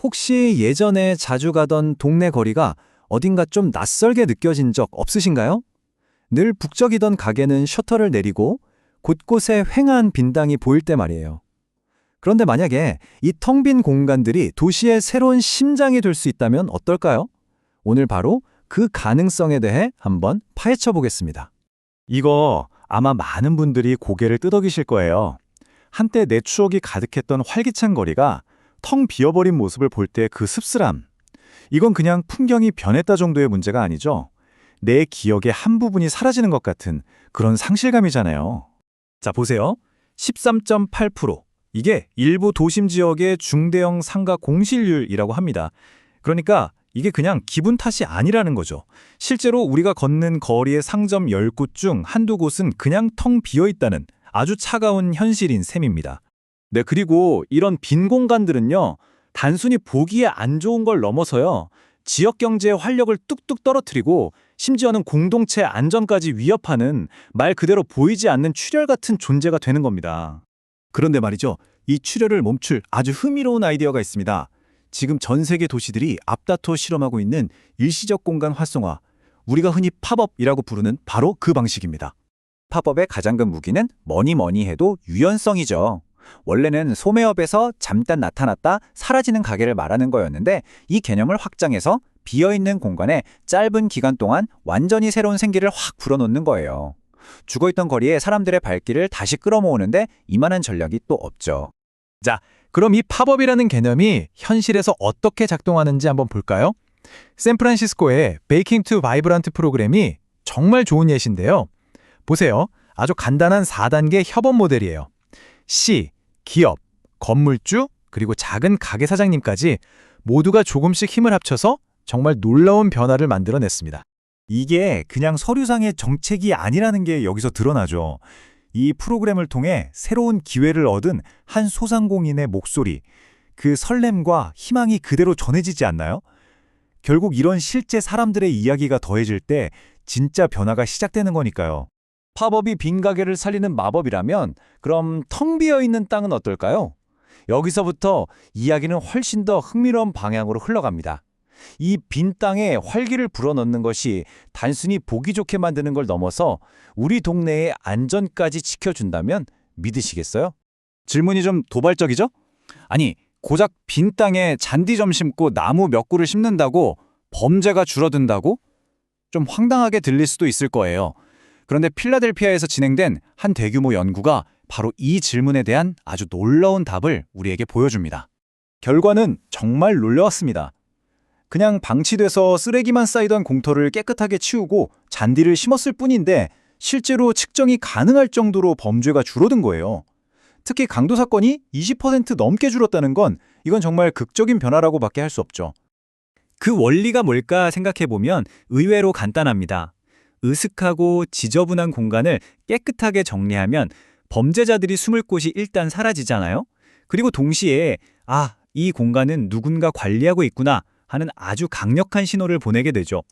혹시 예전에 자주 가던 동네 거리가 어딘가 좀 낯설게 느껴진 적 없으신가요? 늘 북적이던 가게는 셔터를 내리고 곳곳에 휑한 빈당이 보일 때 말이에요. 그런데 만약에 이 텅 빈 공간들이 도시의 새로운 심장이 될 수 있다면 어떨까요? 오늘 바로 그 가능성에 대해 한번 파헤쳐 보겠습니다. 이거 아마 많은 분들이 고개를 끄덕이실 거예요. 한때 내 추억이 가득했던 활기찬 거리가 텅 비어버린 모습을 볼 때 그 씁쓸함. 이건 그냥 풍경이 변했다 정도의 문제가 아니죠. 내 기억의 한 부분이 사라지는 것 같은 그런 상실감이잖아요. 자, 보세요. 13.8%. 이게 일부 도심 지역의 중대형 상가 공실률이라고 합니다. 그러니까 이게 그냥 기분 탓이 아니라는 거죠. 실제로 우리가 걷는 거리의 상점 10곳 중 한두 곳은 그냥 텅 비어 있다는 아주 차가운 현실인 셈입니다. 네, 그리고 이런 빈 공간들은요, 단순히 보기에 안 좋은 걸 넘어서요, 지역 경제의 활력을 뚝뚝 떨어뜨리고 심지어는 공동체 안전까지 위협하는 말 그대로 보이지 않는 출혈 같은 존재가 되는 겁니다. 그런데 말이죠. 이 출혈을 멈출 아주 흥미로운 아이디어가 있습니다. 지금 전 세계 도시들이 앞다퉈 실험하고 있는 일시적 공간 활성화, 우리가 흔히 팝업이라고 부르는 바로 그 방식입니다. 팝업의 가장 큰 무기는 뭐니 해도 유연성이죠. 원래는 소매업에서 잠깐 나타났다 사라지는 가게를 말하는 거였는데 이 개념을 확장해서 비어있는 공간에 짧은 기간 동안 완전히 새로운 생기를 확 불어넣는 거예요. 죽어있던 거리에 사람들의 발길을 다시 끌어모으는데 이만한 전략이 또 없죠. 자, 그럼 이 팝업이라는 개념이 현실에서 어떻게 작동하는지 한번 볼까요? 샌프란시스코의 베이킹 투 바이브런트 프로그램이 정말 좋은 예시인데요. 보세요. 아주 간단한 4단계 협업 모델이에요. 시, 기업, 건물주, 그리고 작은 가게 사장님까지 모두가 조금씩 힘을 합쳐서 정말 놀라운 변화를 만들어냈습니다. 이게 그냥 서류상의 정책이 아니라는 게 여기서 드러나죠. 이 프로그램을 통해 새로운 기회를 얻은 한 소상공인의 목소리, 그 설렘과 희망이 그대로 전해지지 않나요? 결국 이런 실제 사람들의 이야기가 더해질 때 진짜 변화가 시작되는 거니까요. 팝업이 빈 가게를 살리는 마법이라면 그럼 텅 비어있는 땅은 어떨까요? 여기서부터 이야기는 훨씬 더 흥미로운 방향으로 흘러갑니다. 이 빈 땅에 활기를 불어넣는 것이 단순히 보기 좋게 만드는 걸 넘어서 우리 동네의 안전까지 지켜준다면 믿으시겠어요? 질문이 좀 도발적이죠? 아니, 고작 빈 땅에 잔디 좀 심고 나무 몇 그루 심는다고 범죄가 줄어든다고? 좀 황당하게 들릴 수도 있을 거예요. 그런데 필라델피아에서 진행된 한 대규모 연구가 바로 이 질문에 대한 아주 놀라운 답을 우리에게 보여줍니다. 결과는 정말 놀라웠습니다. 그냥 방치돼서 쓰레기만 쌓이던 공터를 깨끗하게 치우고 잔디를 심었을 뿐인데 실제로 측정이 가능할 정도로 범죄가 줄어든 거예요. 특히 강도 사건이 20% 넘게 줄었다는 건 이건 정말 극적인 변화라고밖에 할 수 없죠. 그 원리가 뭘까 생각해보면 의외로 간단합니다. 으슥하고 지저분한 공간을 깨끗하게 정리하면 범죄자들이 숨을 곳이 일단 사라지잖아요. 그리고 동시에 이 공간은 누군가 관리하고 있구나 하는 아주 강력한 신호를 보내게 되죠.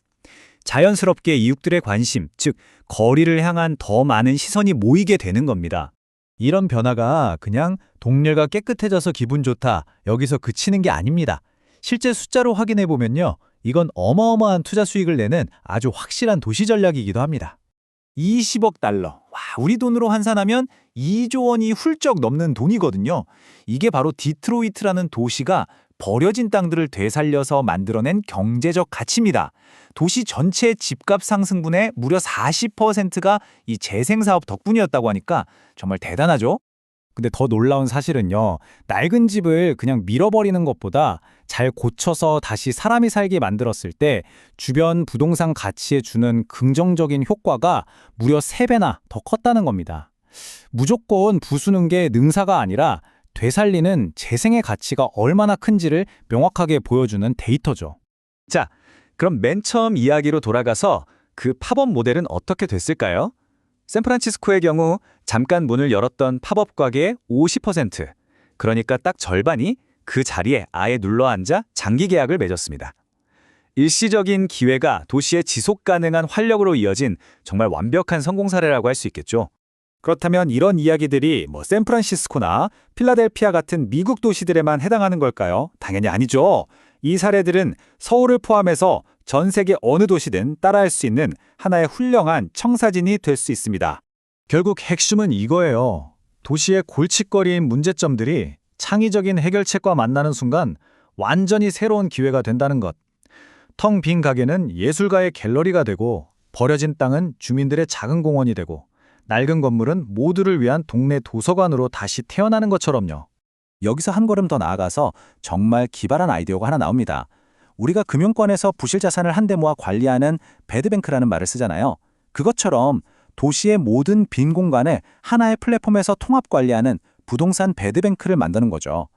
자연스럽게 이웃들의 관심, 즉 거리를 향한 더 많은 시선이 모이게 되는 겁니다. 이런 변화가 그냥 동네가 깨끗해져서 기분 좋다, 여기서 그치는 게 아닙니다. 실제 숫자로 확인해 보면요, 이건 어마어마한 투자 수익을 내는 아주 확실한 도시 전략이기도 합니다. 20억 달러. 와, 우리 돈으로 환산하면 2조 원이 훌쩍 넘는 돈이거든요. 이게 바로 디트로이트라는 도시가 버려진 땅들을 되살려서 만들어낸 경제적 가치입니다. 도시 전체의 집값 상승분의 무려 40%가 이 재생사업 덕분이었다고 하니까 정말 대단하죠? 근데 더 놀라운 사실은요, 낡은 집을 그냥 밀어버리는 것보다 잘 고쳐서 다시 사람이 살게 만들었을 때 주변 부동산 가치에 주는 긍정적인 효과가 무려 3배나 더 컸다는 겁니다. 무조건 부수는 게 능사가 아니라 되살리는 재생의 가치가 얼마나 큰지를 명확하게 보여주는 데이터죠. 자, 그럼 맨 처음 이야기로 돌아가서 그 팝업 모델은 어떻게 됐을까요? 샌프란시스코의 경우 잠깐 문을 열었던 팝업 가게의 50%, 그러니까 딱 절반이 그 자리에 아예 눌러앉아 장기 계약을 맺었습니다. 일시적인 기회가 도시의 지속 가능한 활력으로 이어진 정말 완벽한 성공 사례라고 할 수 있겠죠. 그렇다면 이런 이야기들이 샌프란시스코나 필라델피아 같은 미국 도시들에만 해당하는 걸까요? 당연히 아니죠. 이 사례들은 서울을 포함해서 전 세계 어느 도시든 따라할 수 있는 하나의 훌륭한 청사진이 될 수 있습니다. 결국 핵심은 이거예요. 도시의 골칫거리인 문제점들이 창의적인 해결책과 만나는 순간 완전히 새로운 기회가 된다는 것. 텅 빈 가게는 예술가의 갤러리가 되고, 버려진 땅은 주민들의 작은 공원이 되고, 낡은 건물은 모두를 위한 동네 도서관으로 다시 태어나는 것처럼요. 여기서 한 걸음 더 나아가서 정말 기발한 아이디어가 하나 나옵니다. 우리가 금융권에서 부실 자산을 한데 모아 관리하는 배드뱅크라는 말을 쓰잖아요. 그것처럼 도시의 모든 빈 공간을 하나의 플랫폼에서 통합 관리하는 부동산 배드뱅크를 만드는 거죠.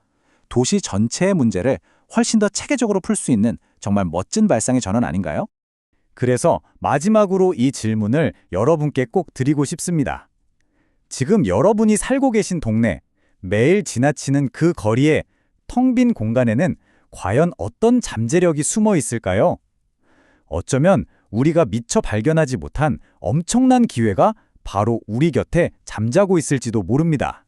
도시 전체의 문제를 훨씬 더 체계적으로 풀 수 있는 정말 멋진 발상의 전환 아닌가요? 그래서 마지막으로 이 질문을 여러분께 꼭 드리고 싶습니다. 지금 여러분이 살고 계신 동네, 매일 지나치는 그 거리에 텅 빈 공간에는 과연 어떤 잠재력이 숨어 있을까요? 어쩌면 우리가 미처 발견하지 못한 엄청난 기회가 바로 우리 곁에 잠자고 있을지도 모릅니다.